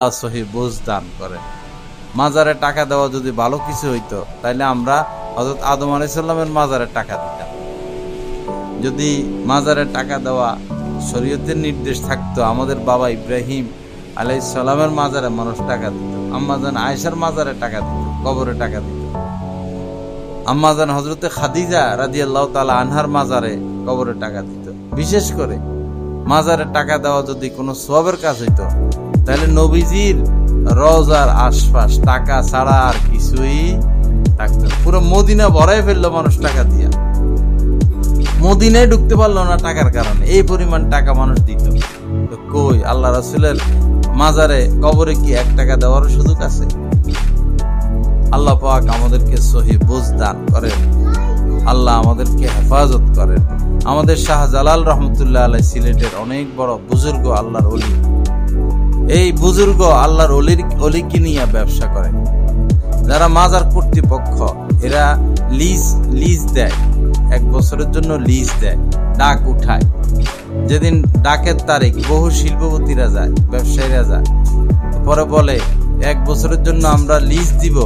সহি বুঝ দান করেন। মাজারে টাকা দেওয়া যদি ভালো কিছু হইতো তাহলে আমরা হযরত আদম আলাইহিস সালামের মাজারে টাকা দিতাম। যদি মাজারে টাকা দেওয়া শরীয়তের নির্দেশ থাকতো, আমাদের বাবা ইব্রাহিম আলাইহিস সালামের মাজারে মানুষ টাকা দিত, আম্মাজান আয়েশার মাজারে টাকা দিত, কবরে টাকা দিত, আম্মাজান হযরতে খাদিজা রাদিয়াল্লাহু তাআলা আনহার মাজারে কবরে টাকা দিত। বিশেষ করে মাজারে টাকা দেওয়া যদি কোনো সওয়াবের কাজ হইতো তাহলে নবীজির রওজার আশপাশ টাকা ছাড়া আর কিছুই থাকতো। পুরো মদিনা ভরাই ফেললো মানুষ টাকা দিয়া, মদিনায় ঢুকতে পারলো না টাকার কারণে, এই পরিমাণ টাকা মানুষ দিত। তো কই আল্লাহ রাসূলের মাজারে কবরে কি 1 টাকা দেওয়ার সুযোগ আছে? আল্লাহ পাক আমাদেরকে সহি বুঝ দান করেন, আল্লাহ আমাদেরকে হেফাজত করেন। আমাদের শাহজালাল রহমতুল্লাহ আলাইহি সিলেটের অনেক বড় বুজুর্গ আল্লাহর ওলি, এই বুজুর্গ আল্লাহর অলিকে নিয়ে ব্যবসা করে। যারা মাজার কর্তৃপক্ষ এরা লিজ দেয়, 1 বছরের জন্য লিজ দেয়, ডাক উঠায়। যেদিন ডাকের তারিখ বহু শিল্পপতিরা যায়, ব্যবসায়ীরা যায়, পরে বলে 1 বছরের জন্য আমরা লিজ দিব,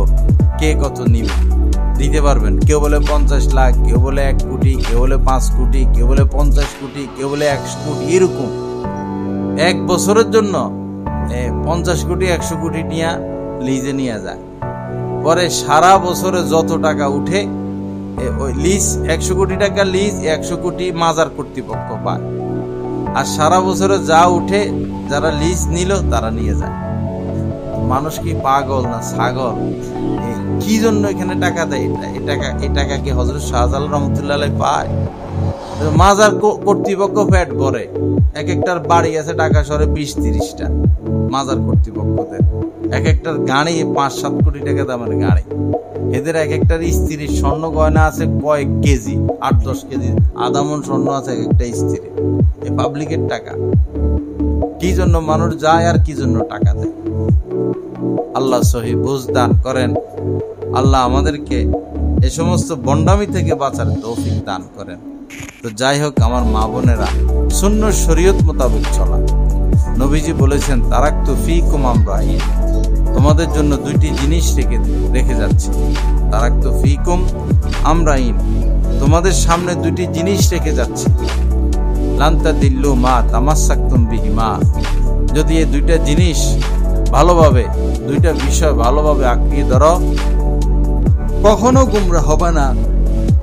কে কত নিবে দিতে পারবেন? কেউ বলে 50 লাখ, কেউ বলে 1 কোটি, কেউ বলে 5 কোটি, কেউ বলে 50 কোটি, কেউ বলে 100 কোটি। এরকম 1 বছরের জন্য 50 কোটি 100 কোটি নিয়ে লিজে নিয়ে যায়। পরে সারা বছরে যত টাকা উঠে ওই লিজ 100 কোটি টাকা লিজ 100 কোটি মাজার কর্তৃপক্ষ পায়, আর সারা বছরে যা উঠে যারা লিজ নিল তারা নিয়ে যায়। মানুষ কি পাগল না ছাগল? কি জন্য এখানে টাকা দেয়? এই টাকা কি হযরত শাহজালাল রহমতুল্লাহ আলাইহি পায়? মাজার কর্তৃপক্ষ পেট ভরে, এক একটার বাড়ি আছে ঢাকা শহরে 20-30টা মাজার কর্তৃপক্ষদের, এক একটার গাড়ি 5-7 কোটি টাকা দামের গাড়ি, এদের এক একটার স্ত্রীর স্বর্ণ গয়না আছে কয়েক কেজি, 8-10 কেজি আদামন স্বর্ণ আছে এক একটা স্ত্রীর। এই পাবলিকের টাকা কি জন্য মানুষ যায় আর কি জন্য টাকা দেয়? আল্লাহ সহি বুঝ দান করেন, আল্লাহ আমাদেরকে এই সমস্ত বন্ডামি থেকে বাঁচার তৌফিক দান করেন। তো যাই হোক আমার মা বোনেরা, সুন্নাহ শরীয়ত মোতাবেক চলা। নবীজি বলেছেন তারাকতু ফীকুম আমরাইন, তোমাদের জন্য 2টি জিনিস রেখে যাচ্ছি। তারাকতু ফীকুম আমরাইন, তোমাদের সামনে 2টি জিনিস রেখে যাচ্ছি। লান তাদিল্লু মা তামাসসাকতুম বিহিমা, যদি এই 2টা জিনিস ভালোভাবে, 2টা বিষয় ভালোভাবে আঁকড়িয়ে ধরো, কখনো গুমরা হবে না,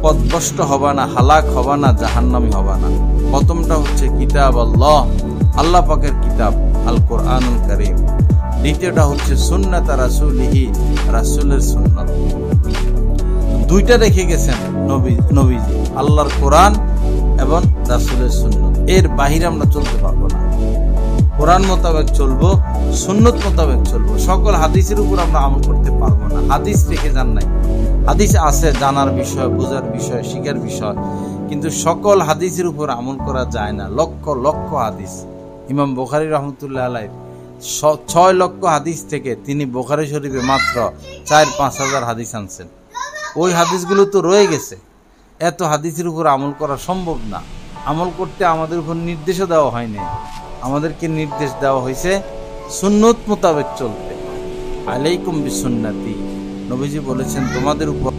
পথভ্রষ্ট হবে না, হালাক হবে না, জাহান্নামী হবে না। প্রথমটা হচ্ছে কিতাব আল্লাহ, আল্লাহ পাকের কিতাব আল কোরআনুল কারীম। দ্বিতীয়টা হচ্ছে সুন্নাত রাসূলিহি, রাসূলের সুন্নাত। 2টা রেখে গেছেন নবীজি, আল্লাহর কোরআন এবং রাসূলের সুন্নাত। এর বাহিরে আমরা চলতে পারবো না। কোরআন মোতাবেক চলবো, সুন্নত মোতাবেক চলবো। সকল হাদিসের উপর আমরা আমল করতে পারবো না। হাদিস রেখে যান নাই, হাদিস আছে জানার বিষয়, বোঝার বিষয়, শিখার বিষয়, কিন্তু সকল হাদিসের উপর আমল করা যায় না। লক্ষ লক্ষ হাদিস, ইমাম বুখারী রহমতুল্লাহ আলাইহি 6 লক্ষ হাদিস থেকে তিনি বুখারী শরীফে মাত্র 4-5 হাজার হাদিস আনছেন। ওই হাদিসগুলো তো রয়ে গেছে। এত হাদিসের উপর আমল করা সম্ভব না। আমল করতে আমাদের উপর নির্দেশও দেওয়া হয়নি, আমাদেরকে নির্দেশ দেওয়া হয়েছে সুন্নত মোতাবেক চলতে। আলাইকুম বিসুন্নতি, নবীজি বলেছেন তোমাদের উপর